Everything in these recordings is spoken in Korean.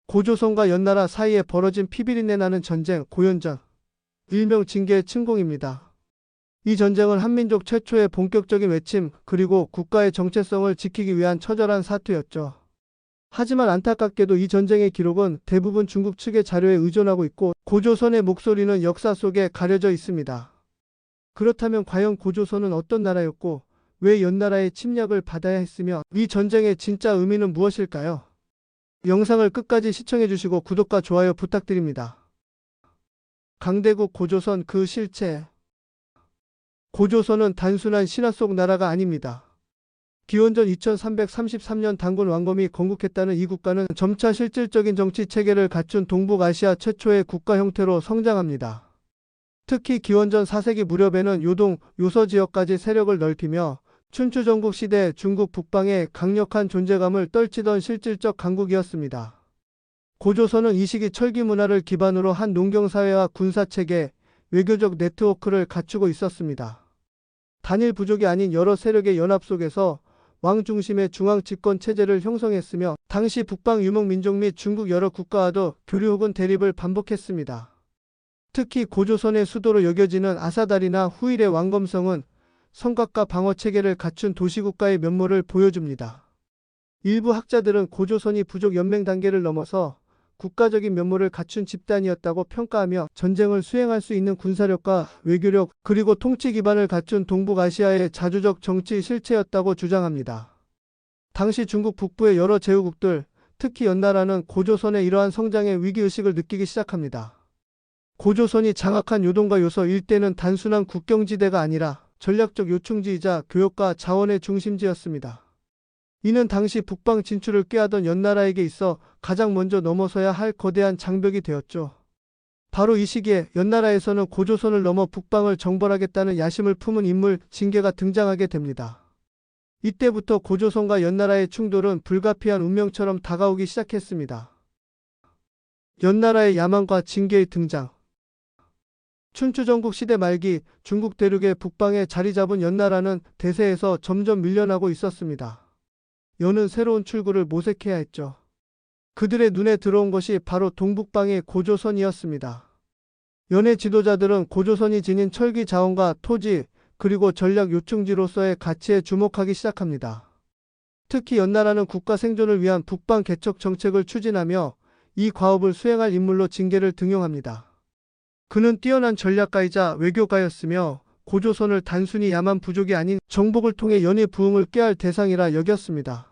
고조선과 연나라 사이에 벌어진 피비린내 나는 전쟁, 고연전, 일명 징계의 침공입니다. 이 전쟁은 한민족 최초의 본격적인 외침, 그리고 국가의 정체성을 지키기 위한 처절한 사투였죠. 하지만 안타깝게도 이 전쟁의 기록은 대부분 중국 측의 자료에 의존하고 있고, 고조선의 목소리는 역사 속에 가려져 있습니다. 그렇다면 과연 고조선은 어떤 나라였고, 왜 연나라의 침략을 받아야 했으며, 이 전쟁의 진짜 의미는 무엇일까요? 영상을 끝까지 시청해주시고 구독과 좋아요 부탁드립니다. 강대국 고조선, 그 실체. 고조선은 단순한 신화 속 나라가 아닙니다. 기원전 2333년 단군 왕검이 건국했다는 이 국가는 점차 실질적인 정치 체계를 갖춘 동북아시아 최초의 국가 형태로 성장합니다. 특히 기원전 4세기 무렵에는 요동, 요서 지역까지 세력을 넓히며 춘추 전국 시대 중국 북방에 강력한 존재감을 떨치던 실질적 강국이었습니다. 고조선은 이 시기 철기 문화를 기반으로 한 농경사회와 군사체계, 외교적 네트워크를 갖추고 있었습니다. 단일 부족이 아닌 여러 세력의 연합 속에서 왕 중심의 중앙 집권 체제를 형성했으며, 당시 북방 유목민족 및 중국 여러 국가와도 교류 혹은 대립을 반복했습니다. 특히 고조선의 수도로 여겨지는 아사달이나 후일의 왕검성은 성곽과 방어 체계를 갖춘 도시국가의 면모를 보여줍니다. 일부 학자들은 고조선이 부족 연맹 단계를 넘어서 국가적인 면모를 갖춘 집단이었다고 평가하며, 전쟁을 수행할 수 있는 군사력과 외교력, 그리고 통치 기반을 갖춘 동북아시아의 자주적 정치 실체였다고 주장합니다. 당시 중국 북부의 여러 제후국들, 특히 연나라는 고조선의 이러한 성장의 위기의식을 느끼기 시작합니다. 고조선이 장악한 요동과 요서 일대는 단순한 국경지대가 아니라 전략적 요충지이자 교역과 자원의 중심지였습니다. 이는 당시 북방 진출을 꾀하던 연나라에게 있어 가장 먼저 넘어서야 할 거대한 장벽이 되었죠. 바로 이 시기에 연나라에서는 고조선을 넘어 북방을 정벌하겠다는 야심을 품은 인물 징계가 등장하게 됩니다. 이때부터 고조선과 연나라의 충돌은 불가피한 운명처럼 다가오기 시작했습니다. 연나라의 야망과 징계의 등장. 춘추 전국 시대 말기 중국 대륙의 북방에 자리 잡은 연나라는 대세에서 점점 밀려나고 있었습니다. 여는 새로운 출구를 모색해야 했죠. 그들의 눈에 들어온 것이 바로 동북방의 고조선이었습니다. 연의 지도자들은 고조선이 지닌 철기 자원과 토지, 그리고 전략 요충지로서의 가치에 주목하기 시작합니다. 특히 연나라는 국가 생존을 위한 북방 개척 정책을 추진하며 이 과업을 수행할 인물로 징계를 등용합니다. 그는 뛰어난 전략가이자 외교가였으며 고조선을 단순히 야만 부족이 아닌 정복을 통해 연의 부흥을 꾀할 대상이라 여겼습니다.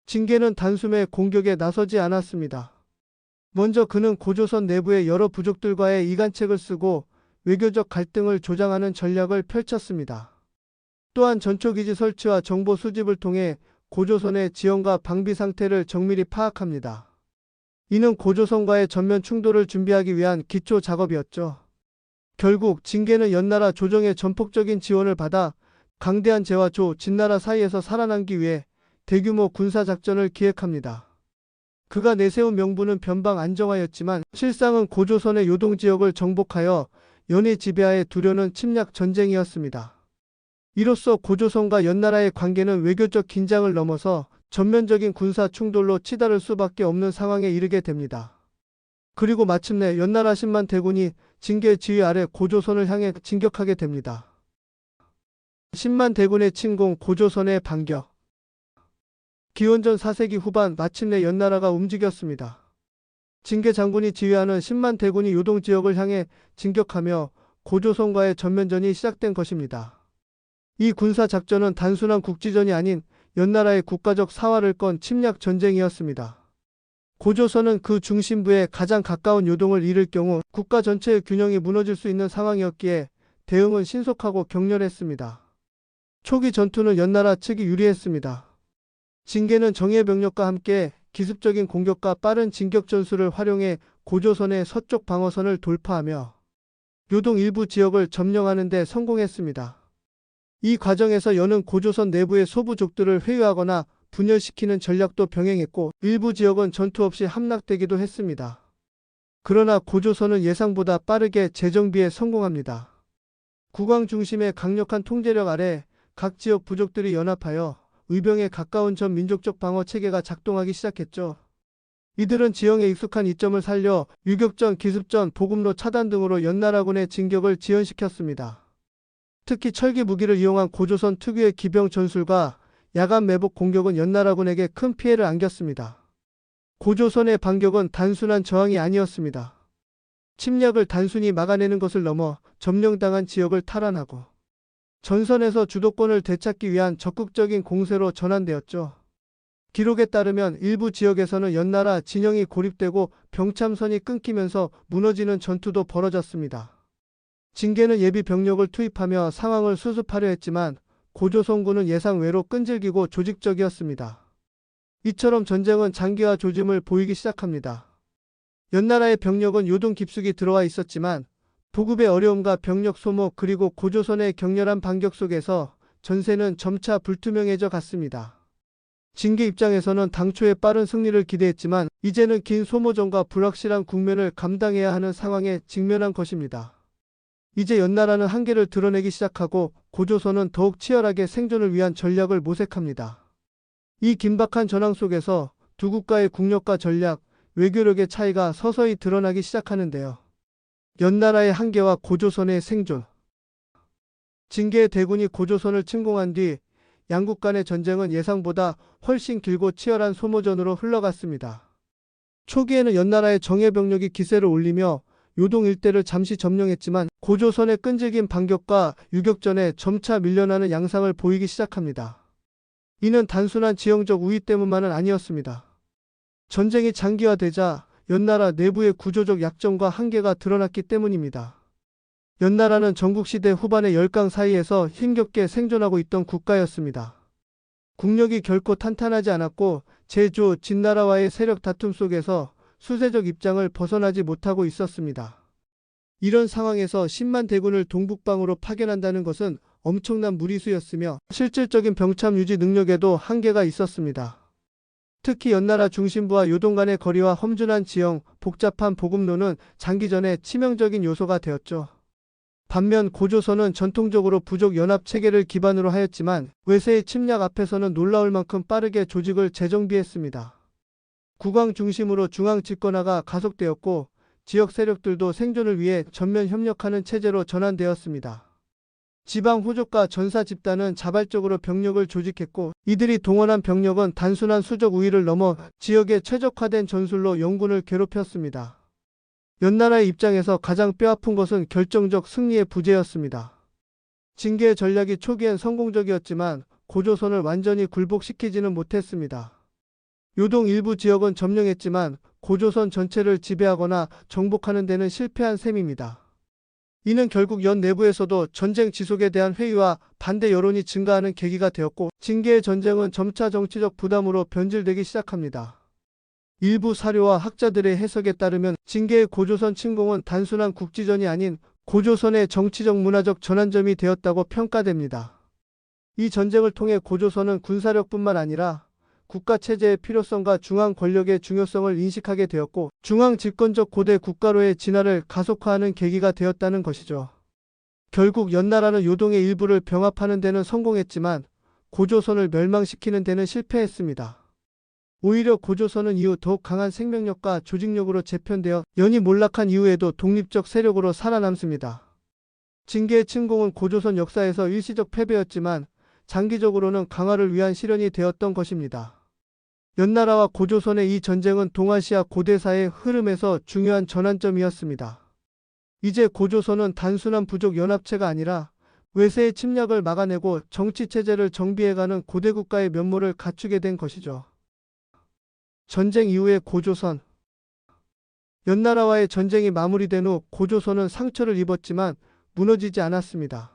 징계는 단숨에 공격에 나서지 않았습니다. 먼저 그는 고조선 내부의 여러 부족들과의 이간책을 쓰고 외교적 갈등을 조장하는 전략을 펼쳤습니다. 또한 전초기지 설치와 정보 수집을 통해 고조선의 지형과 방비 상태를 정밀히 파악합니다. 이는 고조선과의 전면 충돌을 준비하기 위한 기초 작업이었죠. 결국 징계는 연나라 조정의 전폭적인 지원을 받아 강대한 제와 조, 진나라 사이에서 살아남기 위해 대규모 군사작전을 기획합니다. 그가 내세운 명분은 변방 안정화였지만 실상은 고조선의 요동지역을 정복하여 연의 지배하에 두려는 침략 전쟁이었습니다. 이로써 고조선과 연나라의 관계는 외교적 긴장을 넘어서 전면적인 군사 충돌로 치달을 수밖에 없는 상황에 이르게 됩니다. 그리고 마침내 연나라 10만 대군이 징계의 지휘 아래 고조선을 향해 진격하게 됩니다. 10만 대군의 침공, 고조선의 반격. 기원전 4세기 후반 마침내 연나라가 움직였습니다. 징계 장군이 지휘하는 10만 대군이 요동 지역을 향해 진격하며 고조선과의 전면전이 시작된 것입니다. 이 군사작전은 단순한 국지전이 아닌 연나라의 국가적 사활을 건 침략 전쟁이었습니다. 고조선은 그 중심부에 가장 가까운 요동을 잃을 경우 국가 전체의 균형이 무너질 수 있는 상황이었기에 대응은 신속하고 격렬했습니다. 초기 전투는 연나라 측이 유리했습니다. 징계는 정예 병력과 함께 기습적인 공격과 빠른 진격 전술을 활용해 고조선의 서쪽 방어선을 돌파하며 요동 일부 지역을 점령하는 데 성공했습니다. 이 과정에서 연은 고조선 내부의 소부족들을 회유하거나 분열시키는 전략도 병행했고 일부 지역은 전투 없이 함락되기도 했습니다. 그러나 고조선은 예상보다 빠르게 재정비에 성공합니다. 국왕 중심의 강력한 통제력 아래 각 지역 부족들이 연합하여 의병에 가까운 전 민족적 방어 체계가 작동하기 시작했죠. 이들은 지형에 익숙한 이점을 살려 유격전, 기습전, 보급로 차단 등으로 연나라군의 진격을 지연시켰습니다. 특히 철기 무기를 이용한 고조선 특유의 기병 전술과 야간 매복 공격은 연나라군에게 큰 피해를 안겼습니다. 고조선의 반격은 단순한 저항이 아니었습니다. 침략을 단순히 막아내는 것을 넘어 점령당한 지역을 탈환하고 전선에서 주도권을 되찾기 위한 적극적인 공세로 전환되었죠. 기록에 따르면 일부 지역에서는 연나라 진영이 고립되고 병참선이 끊기면서 무너지는 전투도 벌어졌습니다. 징계는 예비 병력을 투입하며 상황을 수습하려 했지만 고조선군은 예상 외로 끈질기고 조직적이었습니다. 이처럼 전쟁은 장기화 조짐을 보이기 시작합니다. 연나라의 병력은 요동 깊숙이 들어와 있었지만 보급의 어려움과 병력 소모 그리고 고조선의 격렬한 반격 속에서 전세는 점차 불투명해져 갔습니다. 징계 입장에서는 당초에 빠른 승리를 기대했지만 이제는 긴 소모전과 불확실한 국면을 감당해야 하는 상황에 직면한 것입니다. 이제 연나라는 한계를 드러내기 시작하고 고조선은 더욱 치열하게 생존을 위한 전략을 모색합니다. 이 긴박한 전황 속에서 두 국가의 국력과 전략, 외교력의 차이가 서서히 드러나기 시작하는데요. 연나라의 한계와 고조선의 생존. 징계의 대군이 고조선을 침공한 뒤 양국 간의 전쟁은 예상보다 훨씬 길고 치열한 소모전으로 흘러갔습니다. 초기에는 연나라의 정예병력이 기세를 올리며 요동 일대를 잠시 점령했지만 고조선의 끈질긴 반격과 유격전에 점차 밀려나는 양상을 보이기 시작합니다. 이는 단순한 지형적 우위 때문만은 아니었습니다. 전쟁이 장기화되자 연나라 내부의 구조적 약점과 한계가 드러났기 때문입니다. 연나라는 전국시대 후반의 열강 사이에서 힘겹게 생존하고 있던 국가였습니다. 국력이 결코 탄탄하지 않았고 제조, 진나라와의 세력 다툼 속에서 수세적 입장을 벗어나지 못하고 있었습니다. 이런 상황에서 10만 대군을 동북방으로 파견한다는 것은 엄청난 무리수였으며 실질적인 병참 유지 능력에도 한계가 있었습니다. 특히 연나라 중심부와 요동 간의 거리와 험준한 지형, 복잡한 보급로는 장기전에 치명적인 요소가 되었죠. 반면 고조선은 전통적으로 부족 연합 체계를 기반으로 하였지만 외세의 침략 앞에서는 놀라울 만큼 빠르게 조직을 재정비했습니다. 국왕 중심으로 중앙 집권화가 가속되었고 지역 세력들도 생존을 위해 전면 협력하는 체제로 전환되었습니다. 지방 호족과 전사 집단은 자발적으로 병력을 조직했고 이들이 동원한 병력은 단순한 수적 우위를 넘어 지역에 최적화된 전술로 영군을 괴롭혔습니다. 연나라의 입장에서 가장 뼈아픈 것은 결정적 승리의 부재였습니다. 징계의 전략이 초기엔 성공적이었지만 고조선을 완전히 굴복시키지는 못했습니다. 요동 일부 지역은 점령했지만 고조선 전체를 지배하거나 정복하는 데는 실패한 셈입니다. 이는 결국 연 내부에서도 전쟁 지속에 대한 회의와 반대 여론이 증가하는 계기가 되었고 징계의 전쟁은 점차 정치적 부담으로 변질되기 시작합니다. 일부 사료와 학자들의 해석에 따르면 징계의 고조선 침공은 단순한 국지전이 아닌 고조선의 정치적 문화적 전환점이 되었다고 평가됩니다. 이 전쟁을 통해 고조선은 군사력뿐만 아니라 국가체제의 필요성과 중앙 권력의 중요성을 인식하게 되었고 중앙 집권적 고대 국가로의 진화를 가속화하는 계기가 되었다는 것이죠. 결국 연나라는 요동의 일부를 병합하는 데는 성공했지만 고조선을 멸망시키는 데는 실패했습니다. 오히려 고조선은 이후 더욱 강한 생명력과 조직력으로 재편되어 연이 몰락한 이후에도 독립적 세력으로 살아남습니다. 징계의 침공은 고조선 역사에서 일시적 패배였지만 장기적으로는 강화를 위한 실현이 되었던 것입니다. 연나라와 고조선의 이 전쟁은 동아시아 고대사의 흐름에서 중요한 전환점이었습니다. 이제 고조선은 단순한 부족 연합체가 아니라 외세의 침략을 막아내고 정치체제를 정비해가는 고대국가의 면모를 갖추게 된 것이죠. 전쟁 이후의 고조선. 연나라와의 전쟁이 마무리된 후 고조선은 상처를 입었지만 무너지지 않았습니다.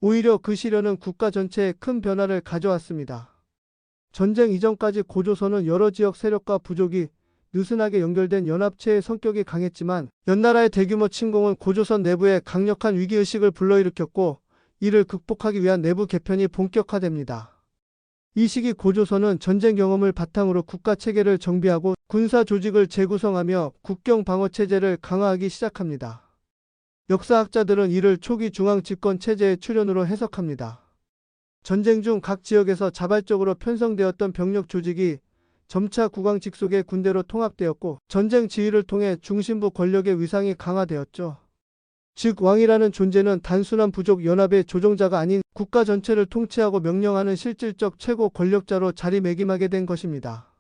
오히려 그 시련은 국가 전체에 큰 변화를 가져왔습니다. 전쟁 이전까지 고조선은 여러 지역 세력과 부족이 느슨하게 연결된 연합체의 성격이 강했지만 연나라의 대규모 침공은 고조선 내부에 강력한 위기의식을 불러일으켰고 이를 극복하기 위한 내부 개편이 본격화됩니다. 이 시기 고조선은 전쟁 경험을 바탕으로 국가 체계를 정비하고 군사 조직을 재구성하며 국경 방어 체제를 강화하기 시작합니다. 역사학자들은 이를 초기 중앙 집권 체제의 출현으로 해석합니다. 전쟁 중 각 지역에서 자발적으로 편성되었던 병력 조직이 점차 국왕 직속의 군대로 통합되었고 전쟁 지휘를 통해 중심부 권력의 위상이 강화되었죠. 즉 왕이라는 존재는 단순한 부족 연합의 조종자가 아닌 국가 전체를 통치하고 명령하는 실질적 최고 권력자로 자리매김하게 된 것입니다.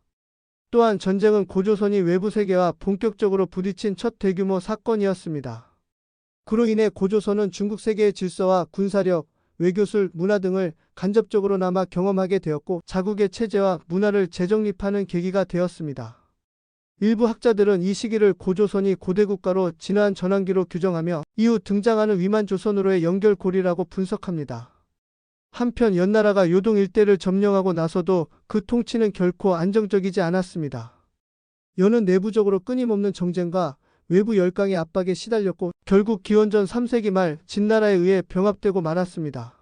또한 전쟁은 고조선이 외부 세계와 본격적으로 부딪힌 첫 대규모 사건이었습니다. 그로 인해 고조선은 중국 세계의 질서와 군사력, 외교술, 문화 등을 간접적으로나마 경험하게 되었고 자국의 체제와 문화를 재정립하는 계기가 되었습니다. 일부 학자들은 이 시기를 고조선이 고대국가로 진화한 전환기로 규정하며 이후 등장하는 위만조선으로의 연결고리라고 분석합니다. 한편 연나라가 요동 일대를 점령하고 나서도 그 통치는 결코 안정적이지 않았습니다. 여는 내부적으로 끊임없는 정쟁과 외부 열강의 압박에 시달렸고 결국 기원전 3세기 말 진나라에 의해 병합되고 말았습니다.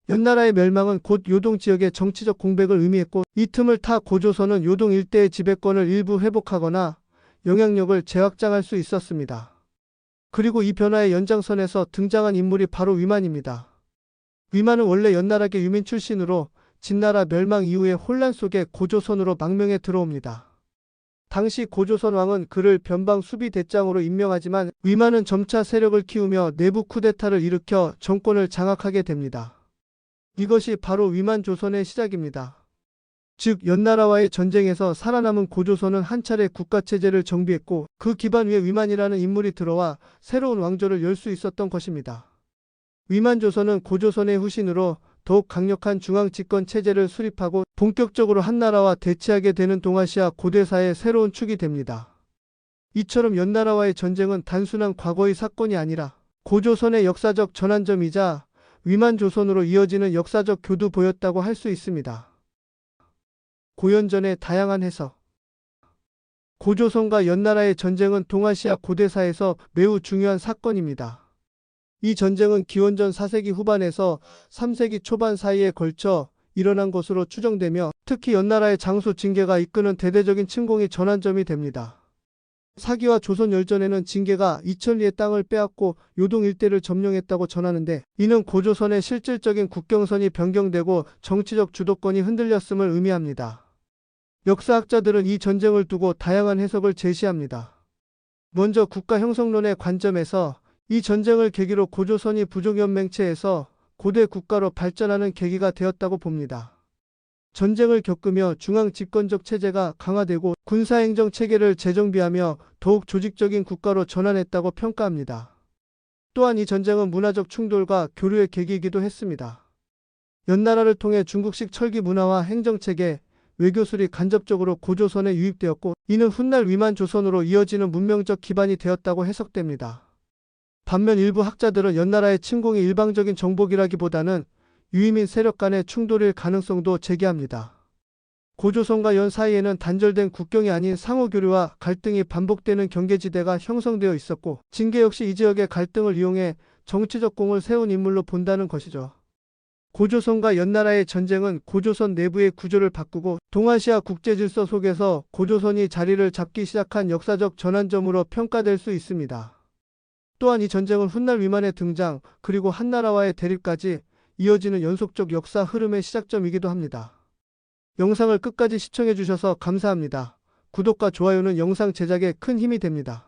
연나라의 멸망은 곧 요동 지역의 정치적 공백을 의미했고 이 틈을 타 고조선은 요동 일대의 지배권을 일부 회복하거나 영향력을 재확장할 수 있었습니다. 그리고 이 변화의 연장선에서 등장한 인물이 바로 위만입니다. 위만은 원래 연나라계 유민 출신으로 진나라 멸망 이후의 혼란 속에 고조선으로 망명해 들어옵니다. 당시 고조선 왕은 그를 변방 수비 대장으로 임명하지만 위만은 점차 세력을 키우며 내부 쿠데타를 일으켜 정권을 장악하게 됩니다. 이것이 바로 위만조선의 시작입니다. 즉 연나라와의 전쟁에서 살아남은 고조선은 한 차례 국가체제를 정비했고 그 기반 위에 위만이라는 인물이 들어와 새로운 왕조를 열 수 있었던 것입니다. 위만조선은 고조선의 후신으로 더욱 강력한 중앙집권 체제를 수립하고 본격적으로 한나라와 대치하게 되는 동아시아 고대사의 새로운 축이 됩니다. 이처럼 연나라와의 전쟁은 단순한 과거의 사건이 아니라 고조선의 역사적 전환점이자 위만조선으로 이어지는 역사적 교두보였다고 할 수 있습니다. 고연전의 다양한 해석. 고조선과 연나라의 전쟁은 동아시아 고대사에서 매우 중요한 사건입니다. 이 전쟁은 기원전 4세기 후반에서 3세기 초반 사이에 걸쳐 일어난 것으로 추정되며 특히 연나라의 장수 징계가 이끄는 대대적인 침공이 전환점이 됩니다. 사기와 조선 열전에는 징계가 이천리의 땅을 빼앗고 요동 일대를 점령했다고 전하는데 이는 고조선의 실질적인 국경선이 변경되고 정치적 주도권이 흔들렸음을 의미합니다. 역사학자들은 이 전쟁을 두고 다양한 해석을 제시합니다. 먼저 국가 형성론의 관점에서 이 전쟁을 계기로 고조선이 부족연맹체에서 고대 국가로 발전하는 계기가 되었다고 봅니다. 전쟁을 겪으며 중앙집권적 체제가 강화되고 군사행정 체계를 재정비하며 더욱 조직적인 국가로 전환했다고 평가합니다. 또한 이 전쟁은 문화적 충돌과 교류의 계기이기도 했습니다. 연나라를 통해 중국식 철기 문화와 행정체계, 외교술이 간접적으로 고조선에 유입되었고 이는 훗날 위만조선으로 이어지는 문명적 기반이 되었다고 해석됩니다. 반면 일부 학자들은 연나라의 침공이 일방적인 정복이라기보다는 유이민 세력 간의 충돌일 가능성도 제기합니다. 고조선과 연 사이에는 단절된 국경이 아닌 상호교류와 갈등이 반복되는 경계지대가 형성되어 있었고 징계 역시 이 지역의 갈등을 이용해 정치적 공을 세운 인물로 본다는 것이죠. 고조선과 연나라의 전쟁은 고조선 내부의 구조를 바꾸고 동아시아 국제질서 속에서 고조선이 자리를 잡기 시작한 역사적 전환점으로 평가될 수 있습니다. 또한 이 전쟁은 훗날 위만의 등장 그리고 한나라와의 대립까지 이어지는 연속적 역사 흐름의 시작점이기도 합니다. 영상을 끝까지 시청해 주셔서 감사합니다. 구독과 좋아요는 영상 제작에 큰 힘이 됩니다.